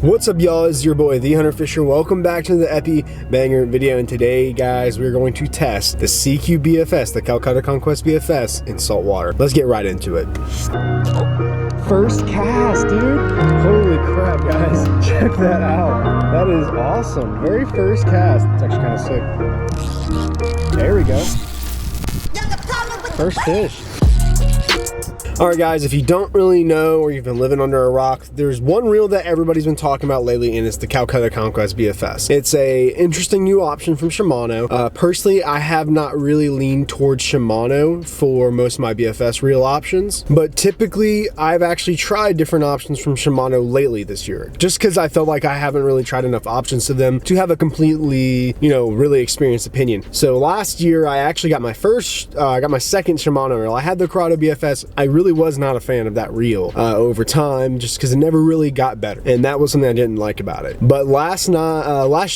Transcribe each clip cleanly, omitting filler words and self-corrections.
What's up, y'all? It's your boy the Hunter Fisher. Welcome back to the Epi Banger video, and today, guys, we're going to test the CQ BFS, the Calcutta Conquest BFS in saltwater. Let's get right into it. First cast, dude. Holy crap, guys. Check that out. That is awesome. Very first cast. It's actually kind of sick. There we go. First fish. Alright guys, if you don't really know or you've been living under a rock, there's one reel that everybody's been talking about lately, and it's the Calcutta Conquest BFS. It's a interesting new option from Shimano. Personally, I have not really leaned towards Shimano for most of my BFS reel options, but typically I've actually tried different options from Shimano lately this year, just because I felt like I haven't really tried enough options to them to have a completely, really experienced opinion. So last year I actually got my second Shimano reel. I had the Calcutta BFS. I really was not a fan of that reel over time, just because it never really got better, and that was something I didn't like about it. But last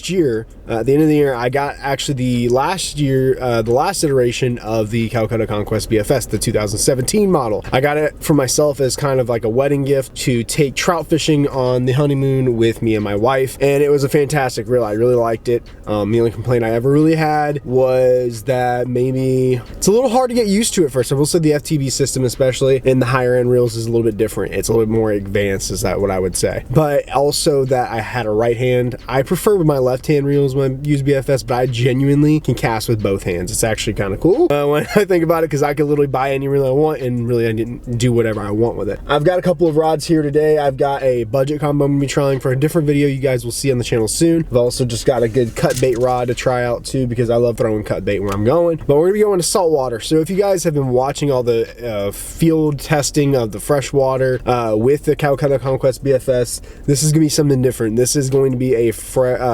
year, at the end of the year, I got actually the last iteration of the Calcutta Conquest BFS, the 2017 model. I got it for myself as kind of like a wedding gift to take trout fishing on the honeymoon with me and my wife, and it was a fantastic reel. I really liked it. The only complaint I ever really had was that maybe it's a little hard to get used to at first. I will say the FTB system, especially in the higher end reels, is a little bit different. It's a little bit more advanced, is that what I would say. But also that I had a right hand. I prefer with my left hand reels when I use BFS, but I genuinely can cast with both hands. It's actually kind of cool when I think about it, because I could literally buy any reel I want and really I didn't do whatever I want with it. I've got a couple of rods here today. I've got a budget combo I'm gonna be trying for a different video you guys will see on the channel soon. I've also just got a good cut bait rod to try out too, because I love throwing cut bait where I'm going. But we're gonna be going to saltwater. So if you guys have been watching all the field testing of the freshwater with the Calcutta Conquest BFS, this is gonna be something different. This is going to be a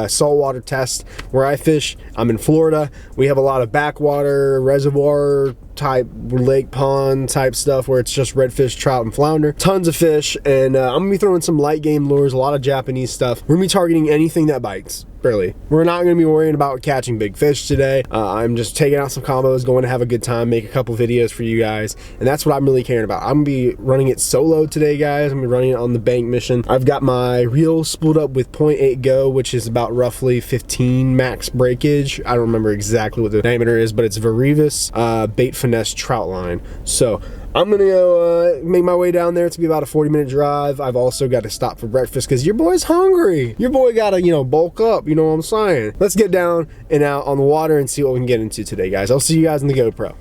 saltwater test where I fish. I'm in Florida. We have a lot of backwater, reservoir type, lake pond type stuff where it's just redfish, trout, and flounder. Tons of fish, and I'm gonna be throwing some light game lures, a lot of Japanese stuff. We're gonna be targeting anything that bites. Really. We're not going to be worrying about catching big fish today. I'm just taking out some combos, going to have a good time, make a couple videos for you guys, and that's what I'm really caring about. I'm going to be running it solo today, guys. I'm going to be running it on the bank mission. I've got my reel spooled up with 0.8 go, which is about roughly 15 max breakage. I don't remember exactly what the diameter is, but it's Varivas Bait Finesse trout line. So I'm gonna go make my way down there. It's gonna be about a 40-minute drive. I've also got to stop for breakfast because your boy's hungry. Your boy gotta, bulk up, you know what I'm saying? Let's get down and out on the water and see what we can get into today, guys. I'll see you guys in the GoPro.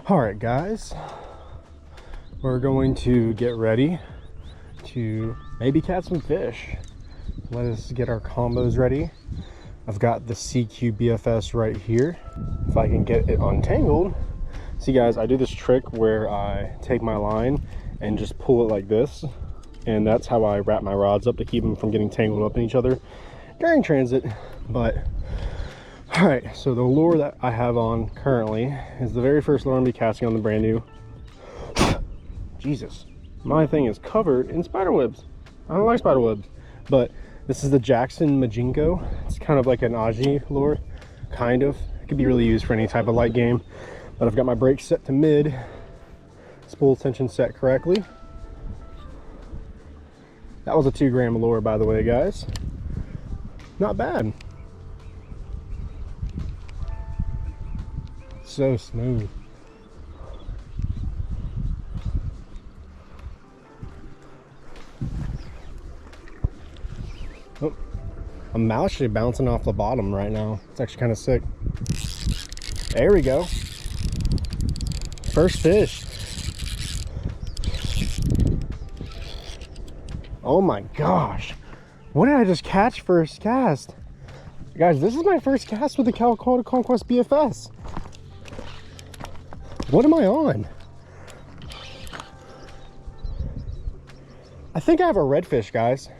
All right, guys. We're going to get ready to maybe catch some fish. Let us get our combos ready. I've got the CQ BFS right here. If I can get it untangled. See, guys, I do this trick where I take my line and just pull it like this, and that's how I wrap my rods up to keep them from getting tangled up in each other during transit. But all right, so the lure that I have on currently is the very first lure I'm gonna be casting on the brand new. Jesus, my thing is covered in spider webs. I don't like spider webs, but this is the Jackson Majinko. It's kind of like an Aji lure, kind of. It could be really used for any type of light game. But I've got my brakes set to mid, spool tension set correctly. That was a 2-gram lure, by the way, guys. Not bad. So smooth. Oh, I'm actually bouncing off the bottom right now. It's actually kind of sick. There we go. First fish. Oh my gosh. What did I just catch first cast? Guys, this is my first cast with the Calcutta Conquest BFS. What am I on? I think I have a redfish, guys.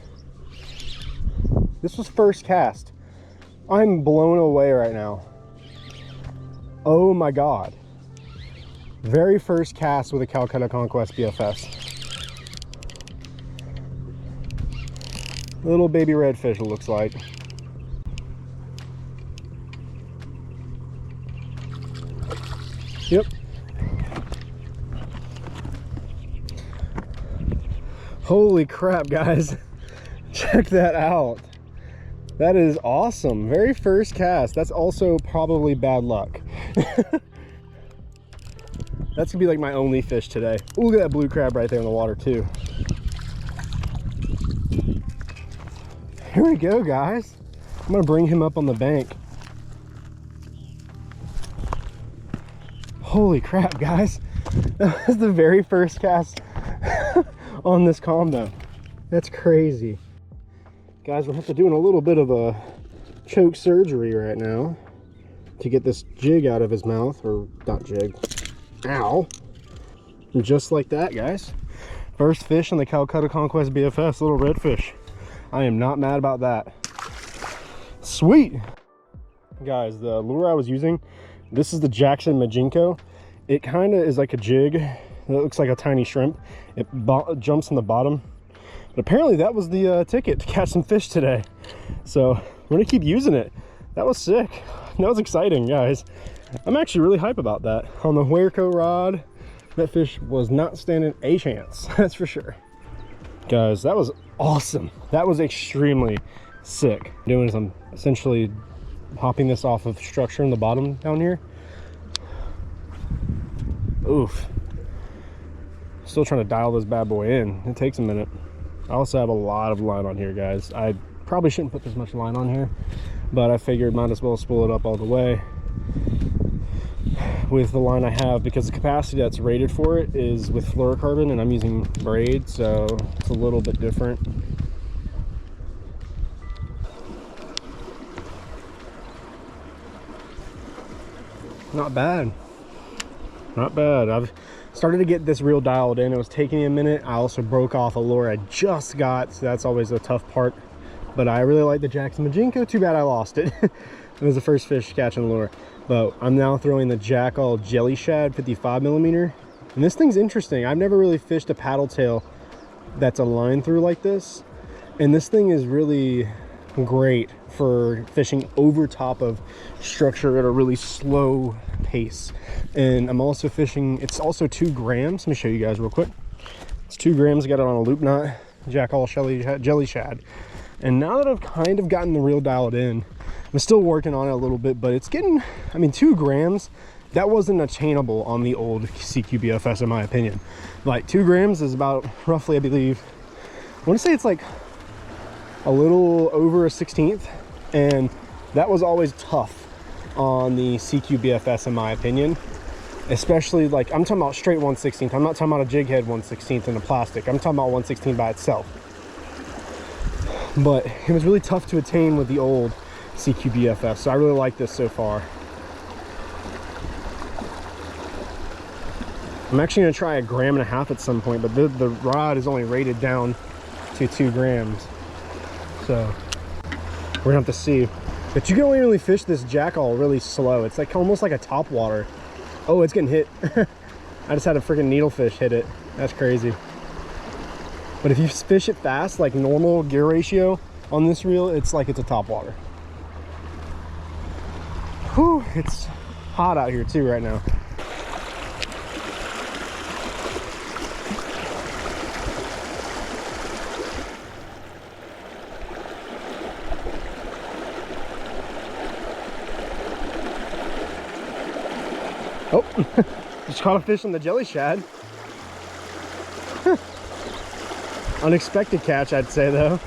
This was first cast. I'm blown away right now. Oh my God. Very first cast with a Calcutta Conquest BFS. Little baby redfish, it looks like. Yep. Holy crap, guys. Check that out. That is awesome. Very first cast. That's also probably bad luck. That's gonna be like my only fish today. Ooh, look at that blue crab right there in the water too. Here we go, guys. I'm gonna bring him up on the bank. Holy crap, guys. That was the very first cast on this combo. That's crazy. Guys, we're have to doing a little bit of a choke surgery right now to get this jig out of his mouth, or not jig. Ow. And just like that, guys. First fish on the Calcutta Conquest BFS, little redfish. I am not mad about that. Sweet. Guys, the lure I was using, this is the Jackson Majinko. It kind of is like a jig. It looks like a tiny shrimp. It jumps in the bottom. But apparently that was the ticket to catch some fish today. So we're gonna keep using it. That was sick. That was exciting, guys. I'm actually really hype about that. On the Huerco rod, that fish was not standing a chance. That's for sure. Guys, that was awesome. That was extremely sick. What I'm doing is I'm essentially hopping this off of structure in the bottom down here. Oof. Still trying to dial this bad boy in. It takes a minute. I also have a lot of line on here, guys. I probably shouldn't put this much line on here, but I figured might as well spool it up all the way with the line I have, because the capacity that's rated for it is with fluorocarbon and I'm using braid, so it's a little bit different. Not bad. Not bad. I've started to get this reel dialed in. It was taking me a minute. I also broke off a lure I just got, so that's always a tough part. But I really like the Jackson Majinko. Too bad I lost it. It was the first fish catching lure. But I'm now throwing the Jackall Jelly Shad 55mm. And this thing's interesting. I've never really fished a paddle tail that's a line through like this. And this thing is really great for fishing over top of structure at a really slow pace. And I'm also fishing, it's also 2 grams. Let me show you guys real quick. It's 2 grams. I got it on a loop knot, Jackall Jelly Shad. And now that I've kind of gotten the reel dialed in, I'm still working on it a little bit, but it's getting, I mean, 2 grams, that wasn't attainable on the old CQBFS in my opinion. Like 2 grams is about roughly, I believe, I want to say it's like a little over a 16th, and that was always tough on the CQBFS in my opinion. Especially like, I'm talking about straight 1/16. I'm not talking about a jig head 1/16 in a plastic. I'm talking about 1/16 by itself. But it was really tough to attain with the old CQBFS, so I really like this so far. I'm actually going to try 1.5 grams at some point, but the rod is only rated down to 2 grams. So we're gonna have to see. But you can only really fish this Jackall really slow. It's like almost like a top water. Oh, it's getting hit. I just had a freaking needlefish hit it. That's crazy. But if you fish it fast, like normal gear ratio on this reel, it's like it's a top water. Whew, it's hot out here too right now. Oh, just caught a fish on the Jelly Shad. Unexpected catch, I'd say, though.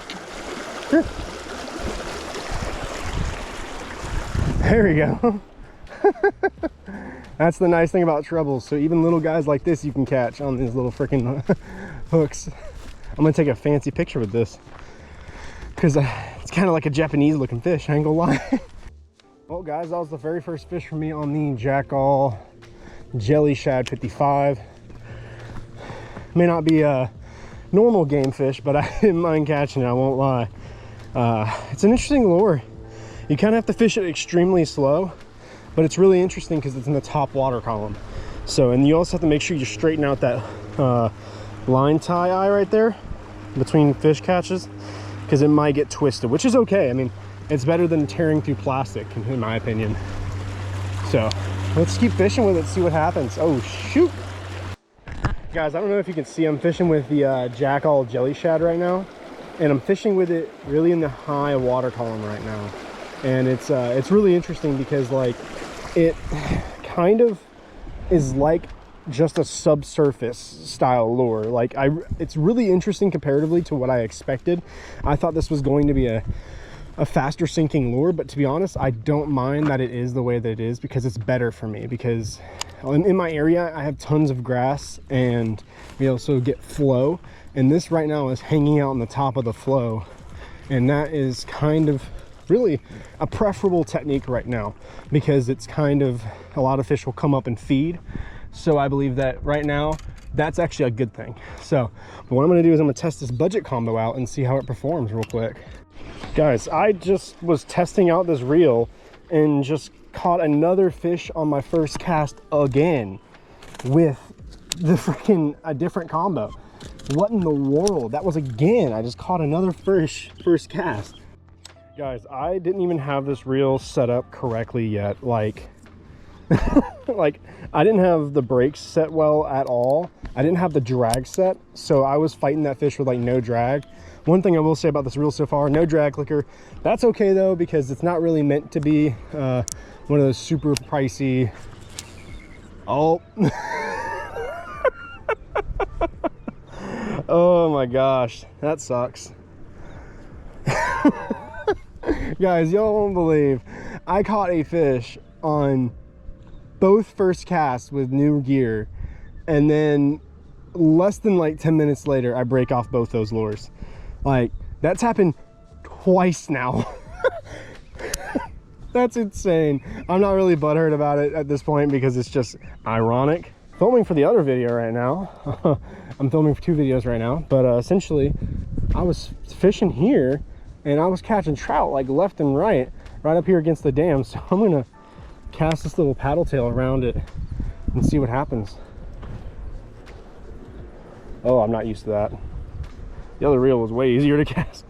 There we go. That's the nice thing about trebles. So even little guys like this you can catch on these little freaking hooks. I'm gonna take a fancy picture with this because it's kind of like a Japanese looking fish, I ain't gonna lie. Well guys, that was the very first fish for me on the Jackall Jelly Shad 55. May not be a normal game fish, but I didn't mind catching it, I won't lie. It's an interesting lure. You kind of have to fish it extremely slow, but it's really interesting because it's in the top water column. So, and you also have to make sure you straighten out that line tie eye right there between fish catches, because it might get twisted, which is okay. I mean, it's better than tearing through plastic, in my opinion. So let's keep fishing with it, see what happens. Oh shoot, guys, I don't know if you can see, I'm fishing with the Jackall Jelly Shad right now. and I'm fishing with it really in the high water column right now. And it's really interesting because like it kind of is like just a subsurface style lure. Like it's really interesting comparatively to what I expected. I thought this was going to be a faster sinking lure, but to be honest, I don't mind that it is the way that it is, because it's better for me. Because in my area I have tons of grass and we also get flow, and this right now is hanging out on the top of the flow, and that is kind of really a preferable technique right now, because it's kind of, a lot of fish will come up and feed. So I believe that right now that's actually a good thing. So what I'm going to do is I'm going to test this budget combo out and see how it performs real quick. Guys, I just was testing out this reel and just caught another fish on my first cast again with the freaking a different combo. What in the world? That was again, I just caught another fish first cast. Guys, I didn't even have this reel set up correctly yet. Like like I didn't have the brakes set well at all. I didn't have the drag set, so I was fighting that fish with like no drag. One thing I will say about this reel so far, no drag clicker. That's okay though, because it's not really meant to be one of those super pricey. Oh. Oh my gosh, that sucks. Guys, y'all won't believe, I caught a fish on both first casts with new gear, and then less than like 10 minutes later I break off both those lures. Like, that's happened twice now. That's insane. I'm not really butthurt about it at this point because it's just ironic. Filming for the other video right now. I'm filming for 2 videos right now, but essentially I was fishing here and I was catching trout like left and right up here against the dam. So I'm gonna cast this little paddle tail around it and see what happens. Oh, I'm not used to that. The other reel was way easier to cast.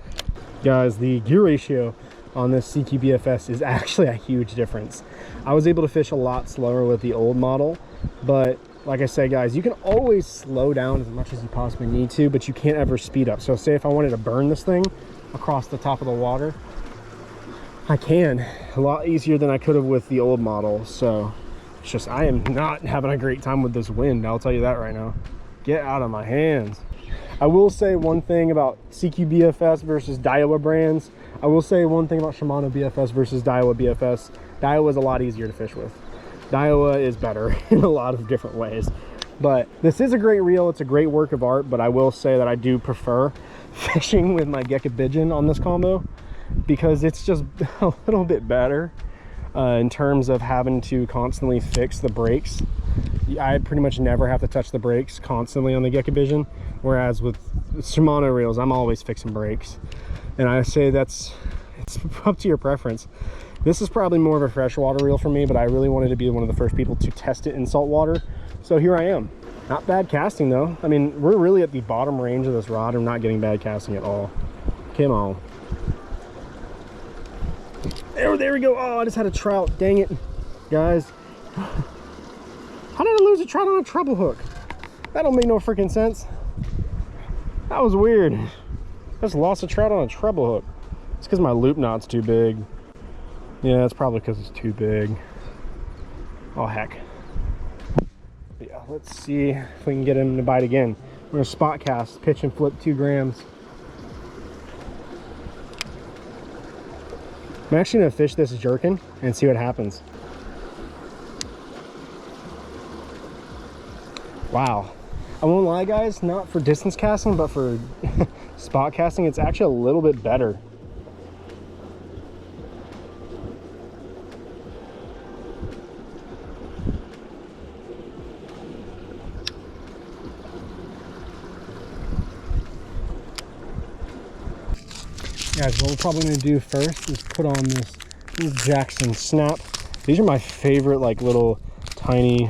Guys, the gear ratio on this CQ BFS is actually a huge difference. I was able to fish a lot slower with the old model, but like I said, guys, you can always slow down as much as you possibly need to, but you can't ever speed up. So say if I wanted to burn this thing across the top of the water, I can a lot easier than I could have with the old model. So it's just, I am not having a great time with this wind, I'll tell you that right now. Get out of my hands. I will say one thing about CQ BFS versus Daiwa brands. I will say one thing about Shimano BFS versus Daiwa BFS. Daiwa is a lot easier to fish with. Daiwa is better in a lot of different ways. But this is a great reel. It's a great work of art, but I will say that I do prefer fishing with my Gekko on this combo, because it's just a little bit better in terms of having to constantly fix the brakes. I pretty much never have to touch the brakes constantly on the Gekko, whereas with Shimano reels, I'm always fixing brakes. And I say it's up to your preference. This is probably more of a freshwater reel for me, but I really wanted to be one of the first people to test it in saltwater. So here I am. Not bad casting though. I mean, we're really at the bottom range of this rod. I'm not getting bad casting at all. Come on. There we go. Oh, I just had a trout. Dang it, guys. How did I lose a trout on a treble hook? That don't make no freaking sense. That was weird. I just lost a trout on a treble hook. It's because my loop knot's too big. Yeah, it's probably because it's too big. Oh, heck. But yeah, let's see if we can get him to bite again. We're gonna spot cast, pitch and flip 2 grams. I'm actually gonna fish this jerkin and see what happens. Wow. I won't lie, guys, not for distance casting, but for spot casting, it's actually a little bit better. Guys, what we're probably going to do first is put on this Jackson snap. These are my favorite, like, little tiny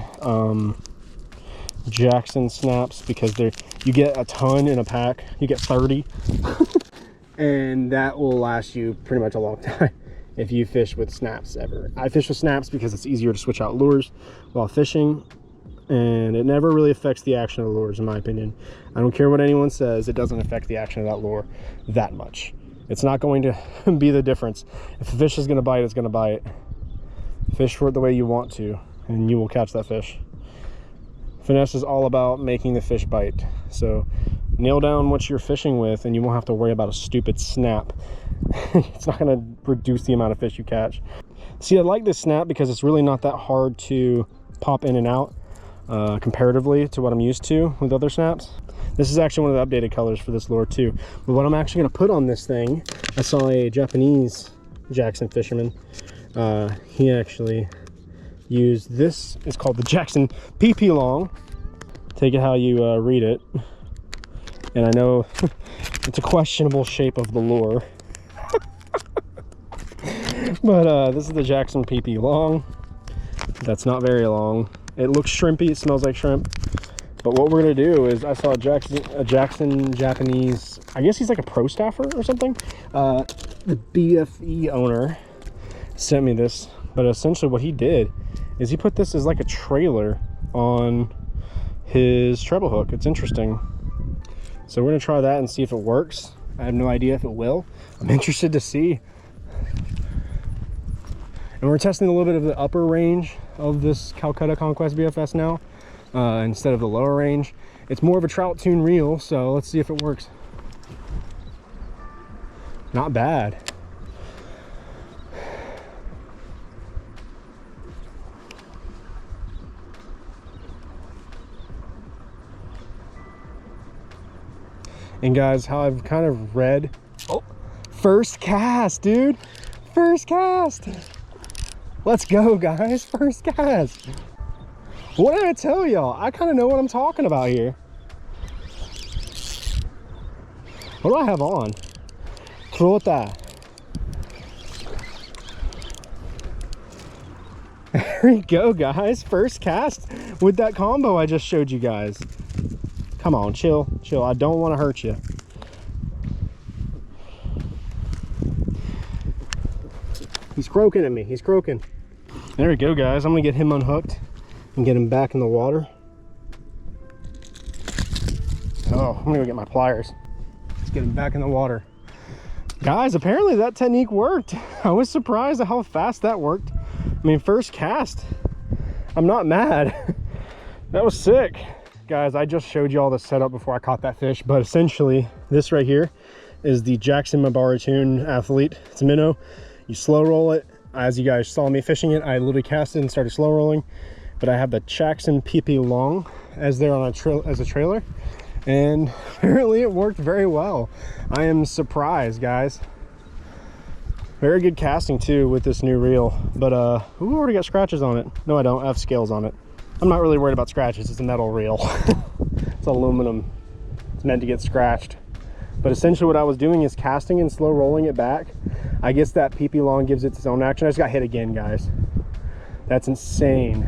Jackson snaps, because you get a ton in a pack. You get 30 and that will last you pretty much a long time if you fish with snaps ever. I fish with snaps because it's easier to switch out lures while fishing. and it never really affects the action of the lures, in my opinion. I don't care what anyone says, it doesn't affect the action of that lure that much. It's not going to be the difference. If a fish is going to bite, it's going to bite. Fish for it the way you want to, and you will catch that fish. Finesse is all about making the fish bite. So nail down what you're fishing with, and you won't have to worry about a stupid snap. It's not going to reduce the amount of fish you catch. See, I like this snap because it's really not that hard to pop in and out comparatively to what I'm used to with other snaps. This is actually one of the updated colors for this lure too. But what I'm actually going to put on this thing, I saw a Japanese Jackson fisherman. He actually used this. It's called the Jackson Pipi Long. Take it how you read it. And I know it's a questionable shape of the lure. But this is the Jackson Pipi Long. That's not very long. It looks shrimpy, it smells like shrimp. But what we're gonna do is, I saw a Jackson Japanese, I guess he's like a pro staffer or something. The BFE owner sent me this, but essentially what he did is he put this as like a trailer on his treble hook. It's interesting. So we're gonna try that and see if it works. I have no idea if it will. I'm interested to see. And we're testing a little bit of the upper range of this Calcutta Conquest BFS now, instead of the lower range. It's more of a trout tune reel, so let's see if it works. Not bad. And guys, how I've kind of read, oh, first cast, dude, first cast. Let's go, guys, first cast. What did I tell y'all? I kind of know what I'm talking about here. What do I have on? Trota. There we go, guys, first cast with that combo I just showed you guys. Come on, chill, chill. I don't want to hurt you. He's croaking at me. He's croaking. There we go, guys. I'm gonna get him unhooked and get him back in the water. Oh, I'm gonna go get my pliers. Let's get him back in the water. Guys, apparently that technique worked. I was surprised at how fast that worked. I mean, first cast. I'm not mad. That was sick. Guys, I just showed you all the setup before I caught that fish, but essentially this right here is the Jackson Mabaratune Affilliate. It's a minnow. You slow roll it. As you guys saw me fishing it, I literally cast it and started slow rolling. But I have the Jackson Pipi Long as there on as a trailer, and apparently it worked very well. I am surprised, guys. Very good casting too with this new reel. But ooh, already got scratches on it. No, I don't. I have scales on it. I'm not really worried about scratches. It's a metal reel. It's aluminum. It's meant to get scratched. But essentially what I was doing is casting and slow rolling it back. I guess that Pipi Long gives it its own action. I just got hit again, guys. That's insane.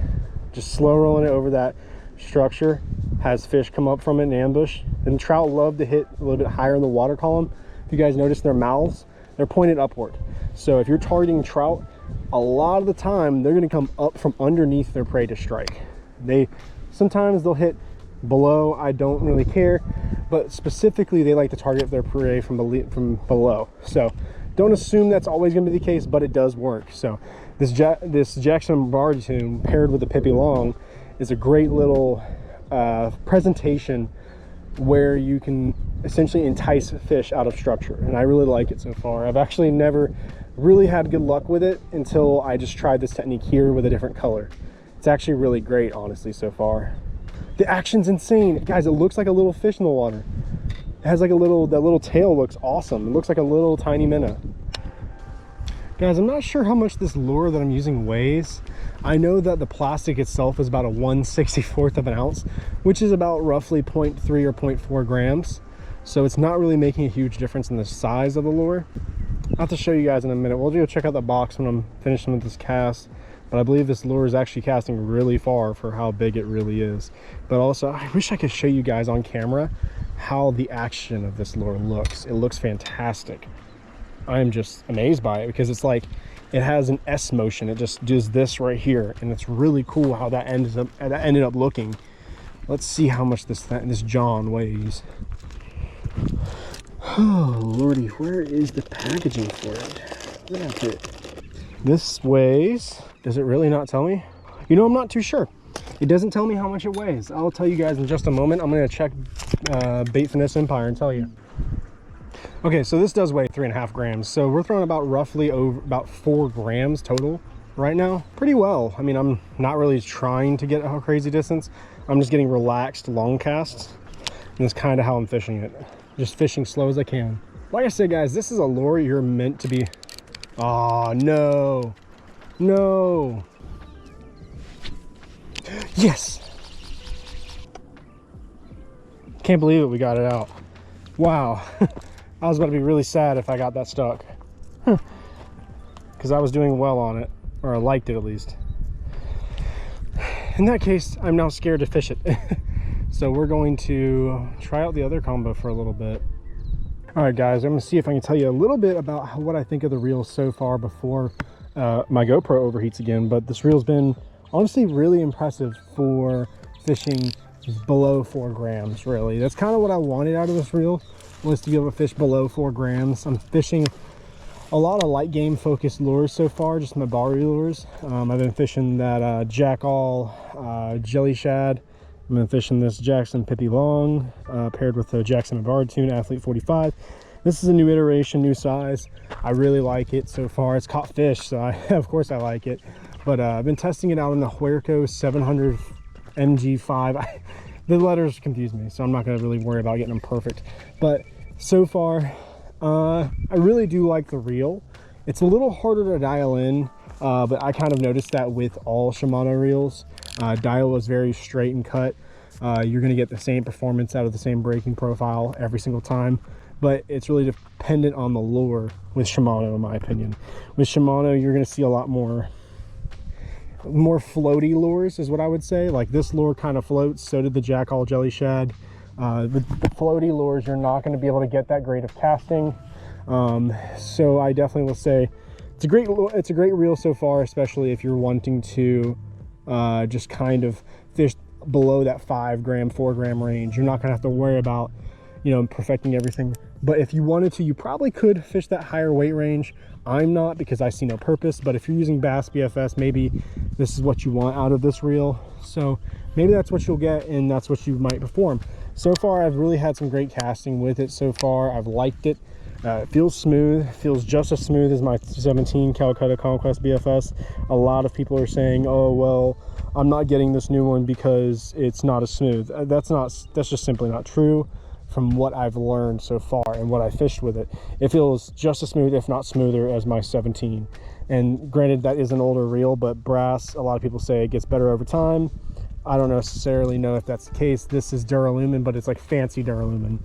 Just slow rolling it over that structure has fish come up from it in ambush. And trout love to hit a little bit higher in the water column. If you guys notice their mouths, they're pointed upward. So if you're targeting trout, a lot of the time they're gonna come up from underneath their prey to strike. Sometimes they'll hit below, I don't really care, but specifically they like to target their prey from below. So don't assume that's always going to be the case, but it does work. So this Jackson Mabaratune paired with the Pipi Long is a great little presentation where you can essentially entice fish out of structure, and I really like it so far. I've actually never really had good luck with it until I just tried this technique here with a different color. It's actually really great, honestly, so far. The action's insane. Guys, it looks like a little fish in the water. It has like that little tail looks awesome. It looks like a little tiny minnow. Guys, I'm not sure how much this lure that I'm using weighs. I know that the plastic itself is about a 1/64 of an ounce, which is about roughly 0.3 or 0.4 grams. So it's not really making a huge difference in the size of the lure. I'll have to show you guys in a minute. We'll go check out the box when I'm finishing with this cast. But I believe this lure is actually casting really far for how big it really is. But also, I wish I could show you guys on camera how the action of this lure looks. It looks fantastic. I'm just amazed by it, because it's like it has an S motion. It just does this right here, and it's really cool how that ended up looking. Let's see how much this John weighs. Oh lordy, where is the packaging for it? Look at it. This weighs, does it really not tell me? You know, I'm not too sure. It doesn't tell me how much it weighs. I'll tell you guys in just a moment. I'm going to check Bait Finesse Empire and tell you. Okay, so this does weigh 3.5 grams. So we're throwing about roughly over about 4 grams total right now. Pretty well. I mean, I'm not really trying to get a crazy distance. I'm just getting relaxed long casts. And that's kind of how I'm fishing it. Just fishing slow as I can. Like I said, guys, this is a lure you're meant to be. Oh, no. No. Yes. Can't believe it, we got it out. Wow. I was about to be really sad if I got that stuck. Because I was doing well on it, or I liked it at least. In that case, I'm now scared to fish it. So we're going to try out the other combo for a little bit. All right, guys, I'm gonna see if I can tell you a little bit about what I think of the reel so far before my GoPro overheats again. But this reel's been honestly really impressive for fishing below 4 grams, really. That's kind of what I wanted out of this reel, was to be able to fish below 4 grams. I'm fishing a lot of light game focused lures so far, just my barry lures. I've been fishing that jack-all jelly shad. I've been fishing this Jackson Pipi Long paired with the Jackson Barred Tune Affilliate 45. This is a new iteration, new size. I really like it so far. It's caught fish, so of course I like it. But I've been testing it out in the Huerco 700 MG5. The letters confuse me, so I'm not going to really worry about getting them perfect. But so far, I really do like the reel. It's a little harder to dial in, but I kind of noticed that with all Shimano reels. Dial is very straight and cut. You're going to get the same performance out of the same braking profile every single time, but it's really dependent on the lure with Shimano, in my opinion. With Shimano, you're going to see a lot more floaty lures, is what I would say. Like this lure kind of floats, so did the jack-all jelly shad. With the floaty lures, you're not going to be able to get that great of casting. So I definitely will say it's a great reel so far, especially if you're wanting to just kind of fish below that 5 gram, 4 gram range. You're not going to have to worry about, you know, perfecting everything. But if you wanted to, you probably could fish that higher weight range. I'm not, because I see no purpose. But if you're using Bass BFS, maybe this is what you want out of this reel. So maybe that's what you'll get, and that's what you might perform. So far, I've really had some great casting with it so far. I've liked it. It feels smooth. It feels just as smooth as my 17 Calcutta Conquest BFS. A lot of people are saying, oh, well, I'm not getting this new one because it's not as smooth. That's just simply not true. From what I've learned so far and what I fished with it, it feels just as smooth, if not smoother, as my 17. And granted, that is an older reel, but brass, a lot of people say it gets better over time. I don't necessarily know if that's the case. This is Duralumin, but it's like fancy Duralumin.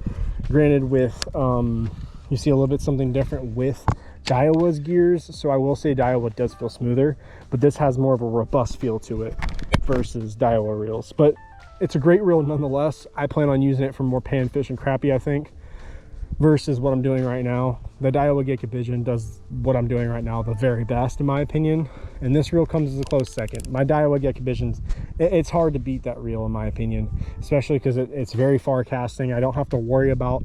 Granted, with you see a little bit something different with Daiwa's gears, so I will say Daiwa does feel smoother, but this has more of a robust feel to it versus Daiwa reels. But it's a great reel nonetheless. I plan on using it for more panfish and crappie, I think, versus what I'm doing right now. The Daiwa Gecko Pigeon does what I'm doing right now the very best, in my opinion, and this reel comes as a close second. My Daiwa Gecko Pigeons, it's hard to beat that reel, in my opinion, especially because it's very far casting. I don't have to worry about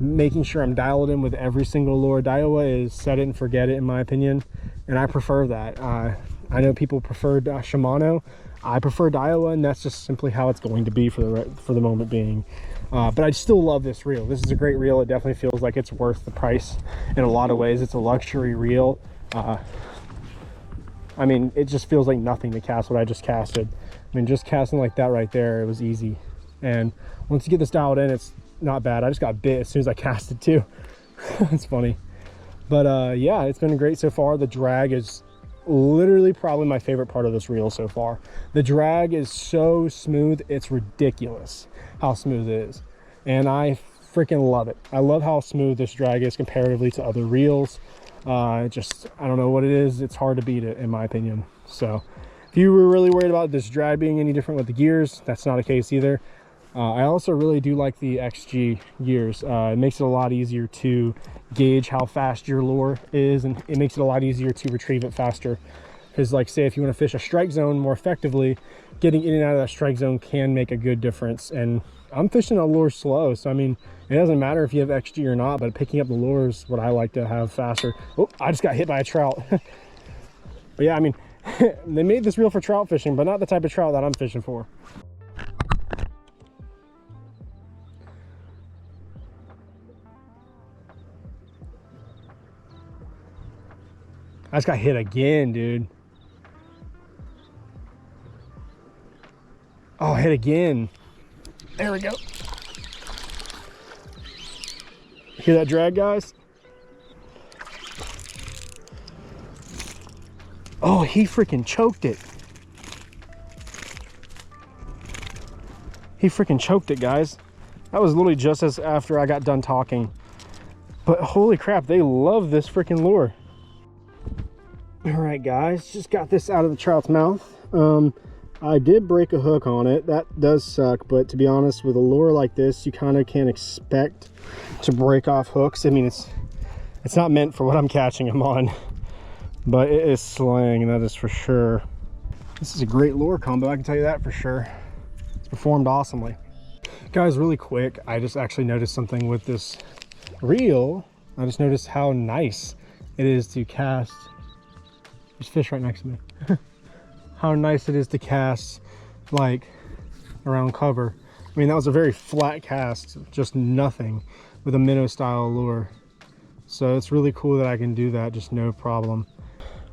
making sure I'm dialed in with every single lure. Daiwa is set it and forget it, in my opinion, and I prefer that. I know people prefer Shimano. I prefer Daiwa, and that's just simply how it's going to be for the moment being. But I still love this reel. This is a great reel. It definitely feels like it's worth the price in a lot of ways. It's a luxury reel. I mean, it just feels like nothing to cast what I just casted. I mean, just casting like that right there, it was easy. And once you get this dialed in, it's not bad. I just got bit as soon as I casted too. It's funny. But yeah, it's been great so far. The drag is literally probably my favorite part of this reel so far. The drag is so smooth, it's ridiculous how smooth it is, and I freaking love it. I love how smooth this drag is comparatively to other reels. I don't know what it is, it's hard to beat it, in my opinion. So if you were really worried about this drag being any different with the gears, that's not the case either. I also really do like the XG gears. It makes it a lot easier to gauge how fast your lure is, and it makes it a lot easier to retrieve it faster. Because like say if you want to fish a strike zone more effectively, getting in and out of that strike zone can make a good difference. And I'm fishing a lure slow, so I mean, it doesn't matter if you have XG or not, but picking up the lure is what I like to have faster. Oh, I just got hit by a trout. But yeah, I mean, they made this reel for trout fishing, but not the type of trout that I'm fishing for. I just got hit again, dude. Oh, hit again. There we go. Hear that drag, guys? Oh, he freaking choked it. He freaking choked it, guys. That was literally just as after I got done talking. But holy crap, they love this freaking lure. All right, guys, just got this out of the trout's mouth. I did break a hook on it. That does suck, but to be honest, with a lure like this, you kind of can't expect to break off hooks. I mean, it's not meant for what I'm catching them on, but it is slaying, that is for sure. This is a great lure combo, I can tell you that for sure. It's performed awesomely. Guys, really quick, I just actually noticed something with this reel. I just noticed how nice it is to cast. There's fish right next to me. How nice it is to cast like around cover. I mean, that was a very flat cast, just nothing, with a minnow style lure. So it's really cool that I can do that, just no problem.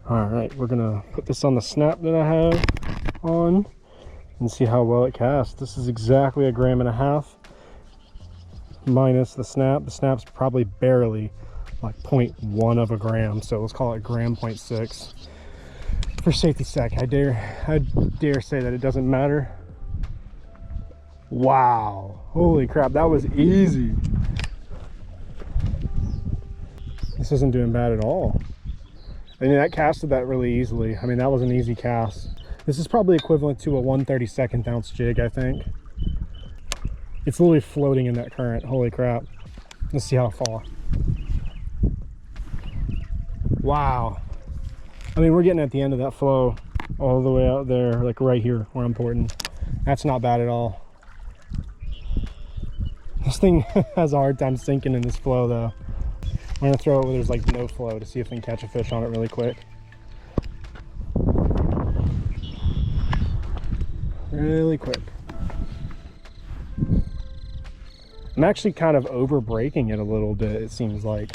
All right, we're gonna put this on the snap that I have on and see how well it casts. This is exactly 1.5 grams minus the snap. The snap's probably barely like 0.1 of a gram, so let's call it 1.6 grams. For safety's sake, I dare say that it doesn't matter. Wow, holy crap, that was easy. This isn't doing bad at all. I mean, that casted that really easily. I mean, that was an easy cast. This is probably equivalent to a 1/32 ounce jig, I think. It's literally floating in that current, holy crap. Let's see how far. Wow. I mean, we're getting at the end of that flow all the way out there, like right here where I'm porting. That's not bad at all. This thing has a hard time sinking in this flow though. I'm gonna throw it where there's like no flow to see if we can catch a fish on it really quick. Really quick. I'm actually kind of over breaking it a little bit, it seems like.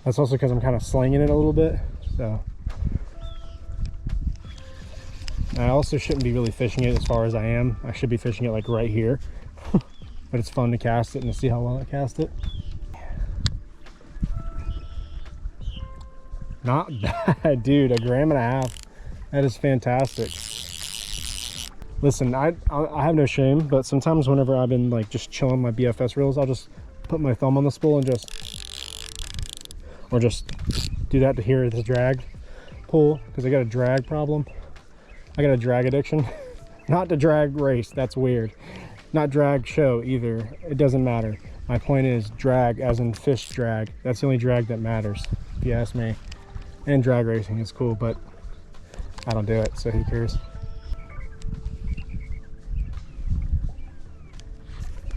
That's also because I'm kind of slinging it a little bit, so. I also shouldn't be really fishing it as far as I am. I should be fishing it like right here. But it's fun to cast it and to see how well I cast it. Not bad, dude, 1.5 grams. That is fantastic. Listen, I have no shame, but sometimes whenever I've been like just chilling my BFS reels, I'll just put my thumb on the spool and just do that to hear the drag pull, because I got a drag problem. I got a drag addiction. Not to drag race, that's weird. Not drag show either, it doesn't matter. My point is drag as in fish drag. That's the only drag that matters, if you ask me. And drag racing is cool, but I don't do it, so who cares?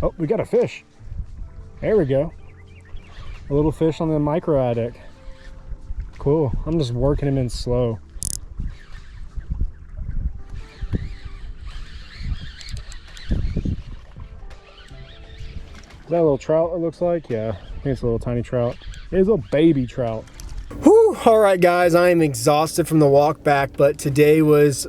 Oh, we got a fish. There we go. A little fish on the micro addict. Cool. I'm just working him in slow. Is that a little trout, it looks like? Yeah, I think it's a little tiny trout. It's a baby trout. Whew. All right, guys, I am exhausted from the walk back, but today was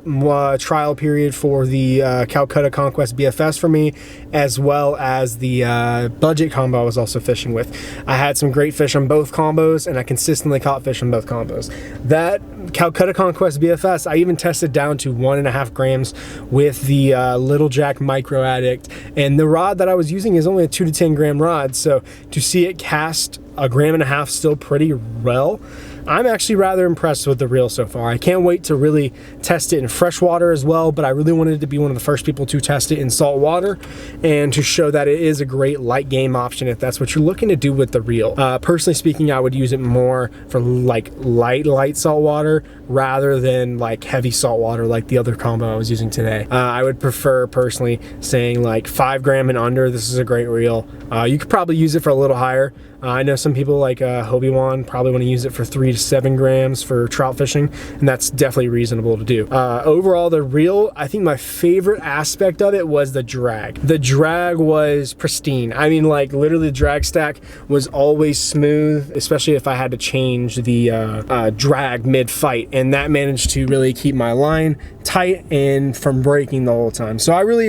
trial period for the Calcutta Conquest BFS for me, as well as the budget combo I was also fishing with. I had some great fish on both combos, and I consistently caught fish on both combos. That Calcutta Conquest BFS, I even tested down to 1.5 grams with the Little Jack Micro Addict, and the rod that I was using is only a 2 to 10 gram rod, so to see it cast 1.5 grams still pretty well, I'm actually rather impressed with the reel so far. I can't wait to really test it in freshwater as well, but I really wanted to be one of the first people to test it in saltwater and to show that it is a great light game option if that's what you're looking to do with the reel. Personally speaking, I would use it more for like light saltwater rather than like heavy saltwater like the other combo I was using today. I would prefer personally saying like 5 gram and under. This is a great reel. You could probably use it for a little higher. I know some people like Quon probably want to use it for 3 to 7 grams for trout fishing, and that's definitely reasonable to do. Overall, the reel, I think my favorite aspect of it was the drag. The drag was pristine. I mean, like literally the drag stack was always smooth, especially if I had to change the drag mid-fight, and that managed to really keep my line tight and from breaking the whole time. So I really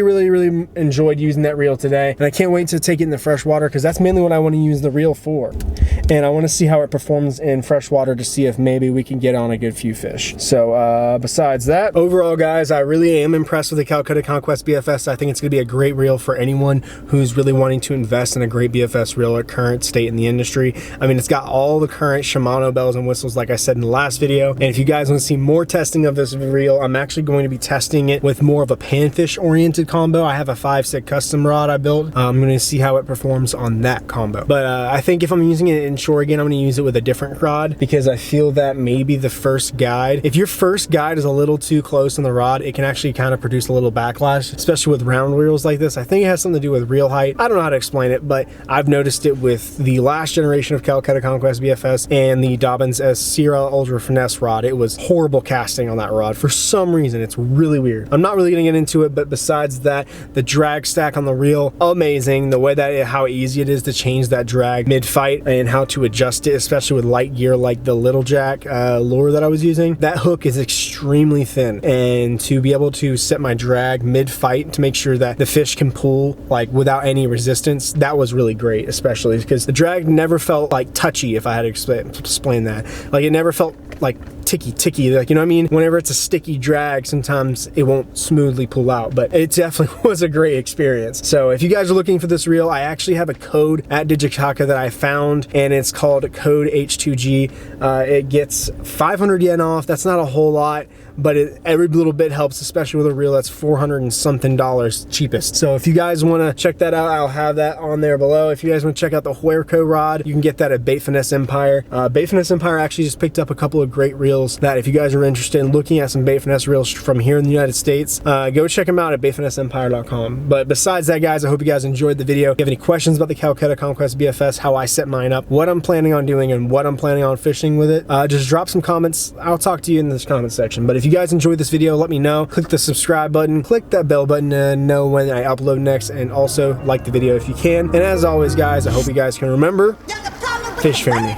enjoyed using that reel today, and I can't wait to take it in the freshwater because that's mainly what I want to use the reel for. And I want to see how it performs in freshwater to see if maybe we can get on a good few fish. So besides that, overall guys, I really am impressed with the Calcutta Conquest BFS. I think it's going to be a great reel for anyone who's really wanting to invest in a great BFS reel at current state in the industry. I mean, it's got all the current Shimano bells and whistles like I said in the last video. And if you guys want to see more testing of this reel, I'm actually going to be testing it with more of a panfish oriented combo. I have a 5-stick custom rod I built. I'm going to see how it performs on that combo. But I think if I'm using it inshore again, I'm going to use it with a different rod because I feel that maybe the first guide, if your first guide is a little too close on the rod, it can actually kind of produce a little backlash, especially with round reels like this. I think it has something to do with reel height. I don't know how to explain it, but I've noticed it with the last generation of Calcutta Conquest BFS and the Dobyns S Sierra Ultra Finesse rod. It was horrible casting on that rod for some reason. It's really weird. I'm not really going to get into it, but besides that, the drag stack on the reel, amazing. The way that how easy it is to change that drag mid-fight and how to adjust it, especially with light gear like the Little Jack lure that I was using. That hook is extremely thin, and to be able to set my drag mid-fight to make sure that the fish can pull like without any resistance, that was really great, especially because the drag never felt like touchy, if I had to explain that. Like it never felt like ticky, like, you know what I mean? Whenever it's a sticky drag, sometimes it won't smoothly pull out, but it definitely was a great experience. So if you guys are looking for this reel, I actually have a code at Digitaka that I found, and it's called code H2G. It gets 500 yen off. That's not a whole lot, but every little bit helps, especially with a reel that's $400 and something cheapest. So if you guys want to check that out, I'll have that on there below. If you guys want to check out the Huerco rod, you can get that at Bait Finesse Empire. Bait Finesse Empire actually just picked up a couple of great reels that if you guys are interested in looking at some bait finesse reels from here in the United States, go check them out at baitfinesseempire.com. But besides that, guys, I hope you guys enjoyed the video. If you have any questions about the Calcutta Conquest BFS, how I set mine up, what I'm planning on doing, and what I'm planning on fishing with it, just drop some comments. I'll talk to you in this comment section. But if you guys enjoyed this video, let me know. Click the subscribe button, click that bell button to know when I upload next, and also like the video if you can. And as always, guys, I hope you guys can remember, fish family.